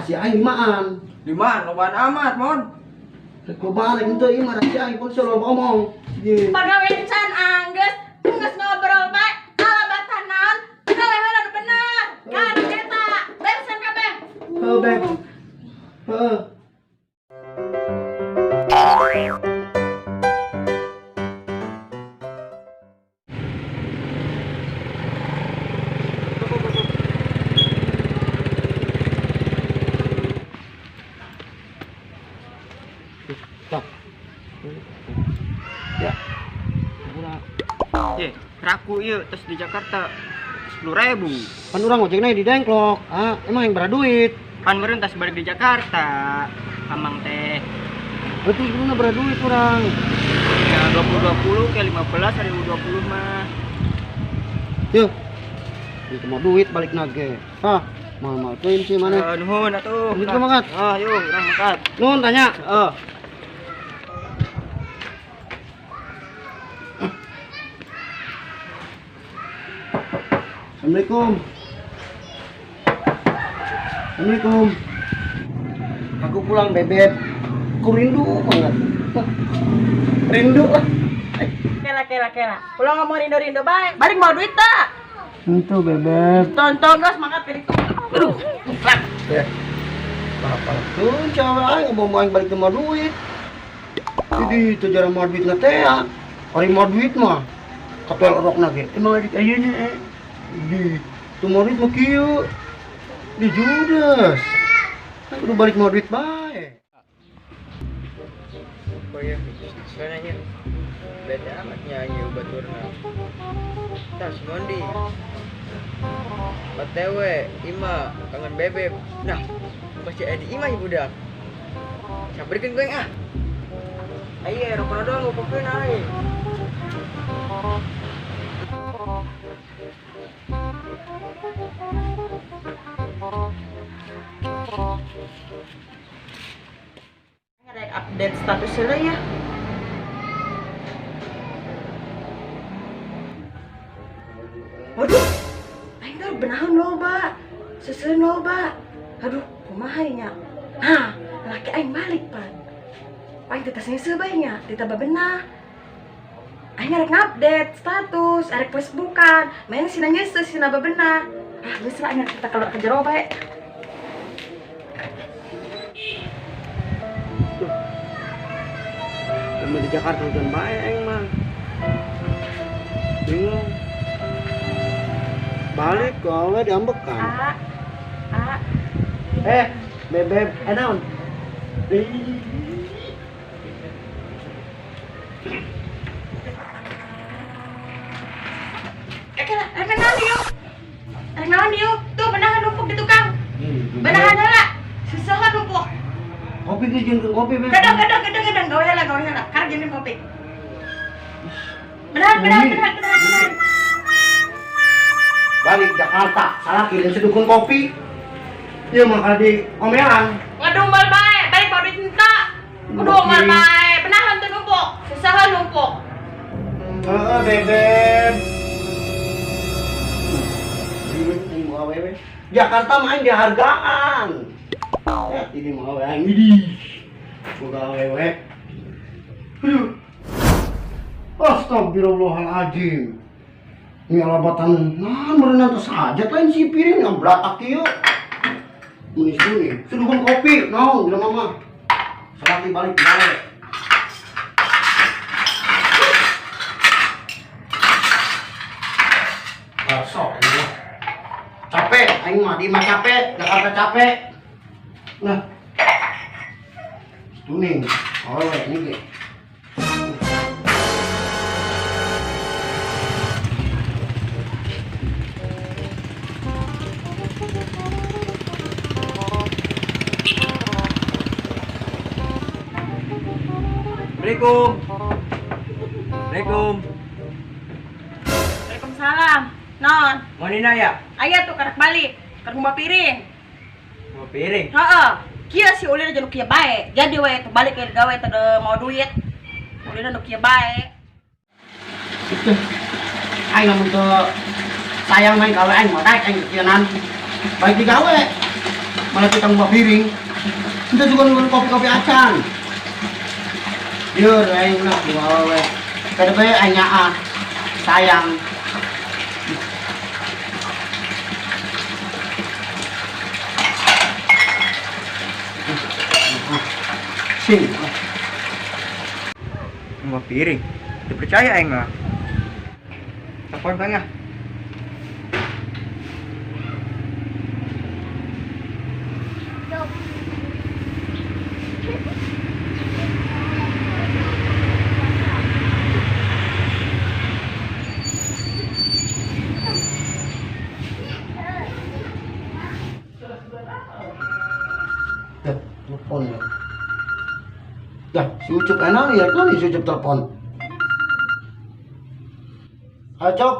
si aing maan. Di mana lobaan amat, Mon? Lobaan itu ieu mah si aing pun selalu ngomong. Ye. Pagawean can anggeus, geus ngobrol bae. Alabatan naon? Kalehana nu bener. Kan eta, beresan kabeh. Beb. Heeh. Ya. Ye, raku ieu tos di Jakarta 10.000. Kan urang ojekna di Dengklok. Ah, emang yang berduit. Kan meureun tas balik di Jakarta. Amang teh Betul sebenarnya berduit urang. ya 2020 ke 15 hari 2020 mah. Yuk. Itu mau duit balik nage. Hah, mal tuin sih mana? Nuhun atuh. Duit mangkat. Ah, yuk, urang mangkat. Nun tanya. Assalamualaikum. Assalamualaikum. Aku pulang bebek. Aku rindu banget. Rindu. Kela. Ulah ngomong rindu-rindu bae. Balik mau duit tak? Itu bebek. Tonton gas mangkat pilih tuh. Aduh. Ya. Apa tuh cewek aing mau balik ke duit. Jadi itu jarang mau duit teh ya. Hari mau duit mah. Kapel rok nage. Emang adik ayeuna di tuh mau duit mah kieu. Di Judas. Kan udah balik mau duit bae. Oh iya, sebenarnya beda amat nyanyi baturna. Tas mondi. OTW, Ima, kangen bebek. Nah, pasti ada Ima ya budak. Sabarkeun gue ah. Ayo, rokona doang ngumpulkeun ae. Ada update status heula ya. Waduh. Aing teh benahan loba. Seuseun loba. Aduh, kumaha nya? Hah, laki aing balik, Pan. Aing teh tasnya bae nya, teu bebenah. Aing rek ngupdate status, arek Facebookan. Main sina nyeuseus sina bebenah. Ah, geus lah aing kita keluar ke jero bae. Lama di Jakarta hujan bae aing mah. Bingung. Balik gawe diambekan. Bebek, naon? Rek naon yuk? Tuh benahan numpuk di tukang. Benahan heula. Susahan numpuk. Kopi ge jeung kopi bebek. Gedang. Gawe heula. Karek jeung kopi. Benahan. Balik Jakarta, salah kirim sedukun kopi. Ieu mah kada di omelan. Ngadumbal bae, balik mau duit minta. Ngadumbal bae, benahan teu numpuk. Susahan numpuk. Bebek. Jakarta main dihargaan. Ya, ini mau awe ini. Udah awe. Astagfirullahaladzim. Ini alabatan, merenang saja lain si piring yang belatak kieu. Menis kuning, sedukun kopi, naon bila mama. Selati balik. Sok ini. Capek, aing mah di mah capek, Jakarta capek. Nah. Tuning. Oh, ini ge. Assalamualaikum. Waalaikumsalam. Non, Mau nina ya? aya tuh karek balik. Karek mau piring. Mau piring? Heeh. Kieu si ulin aja nu kieu bae. Jadi we tuh balik ke gawe teh mau duit. Ulin nu kieu bae. Aing lamun teu sayang main gawe aing mah daek aing keunan. Baik digawe. Mana kita ngubah piring. Itu juga ngubah kopi-kopi acan. Yur, aing nak bawa. Kada bae anya sayang. Sing. Ngubah piring. Dipercaya aing mah. Telepon Bang ah. Dah, telepon ya. Dah, si Ucup enak ya kan si Ucup telepon. Halo, Cok.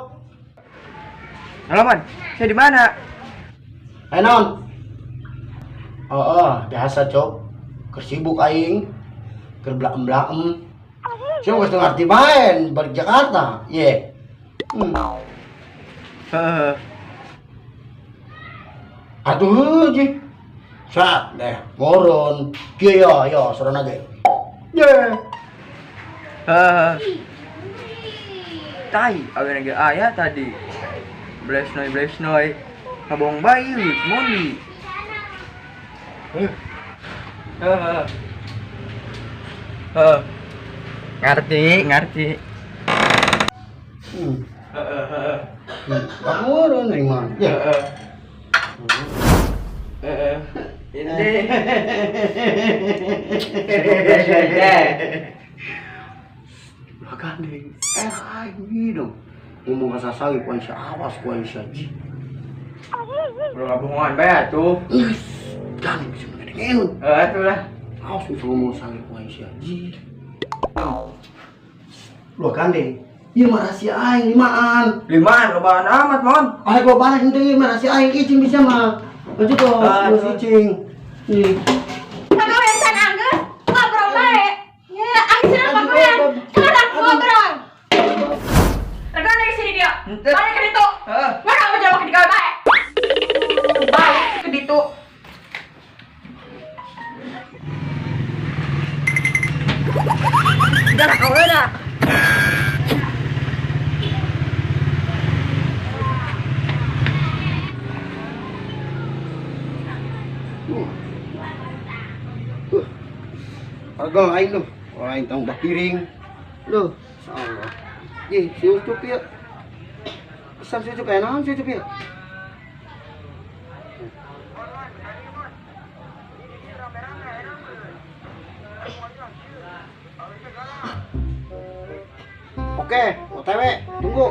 Halo Man, saya di mana? Non. Oh, biasa, Cok. Kesibuk aing. Kerblaem-blaem. Saya nggak ngerti main balik Jakarta. Ye. Heeh. Aduh, Ji. Sat deh, moron. Kieu yo, sorona ge. Ye. Heeh. Tai, aweun ge aya tadi. Blesnoy. Ngabong bayi, mondi. Heeh. Ngerti. Heeh. Gak moron aing mah. Ye. Ini. Gandeng. Aing minum. Ngomong ka sasagi ku Aisyah, awas ku Aisyah. Ji. Bro ngabongan bae atuh. Gandeng sih ngedengin. Atuh lah. Awas ku ngomong sasagi ku Aisyah. Ji. Lu gandeng. Ieu mah rahasia aing limaan. Limaan lobaan amat, Mon. Aing gua balas henteu mah rahasia aing icing bisa mah. Lanjut tuh, lu icing. Nih. Pagawean can anggeus, ngobrol bae. Ya, aing seueur pagawean. Kadang ngobrol. Regan dari sini dia. Balik ke ditu. Mana mau jalan ke digawe bae. Balik ke ditu. Udah lah kau dah. Agak aing tuh. Aing tang piring. Loh, insyaallah. Ih, si Ucup ya. Pesan si Ucup enak si Ucup ya. Oke, OTW, tunggu.